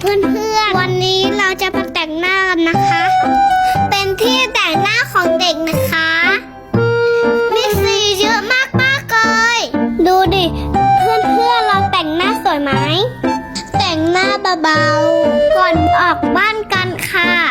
เพื่อนๆวันนี้เราจะมาแต่งหน้ากันนะคะ เป็นที่แต่งหน้าของเด็กนะคะมีสีเยอะมากๆเลยดูดิเพื่อนๆเราแต่งหน้าสวยไหมแต่งหน้าเบาๆก่อนออกบ้านกันค่ะ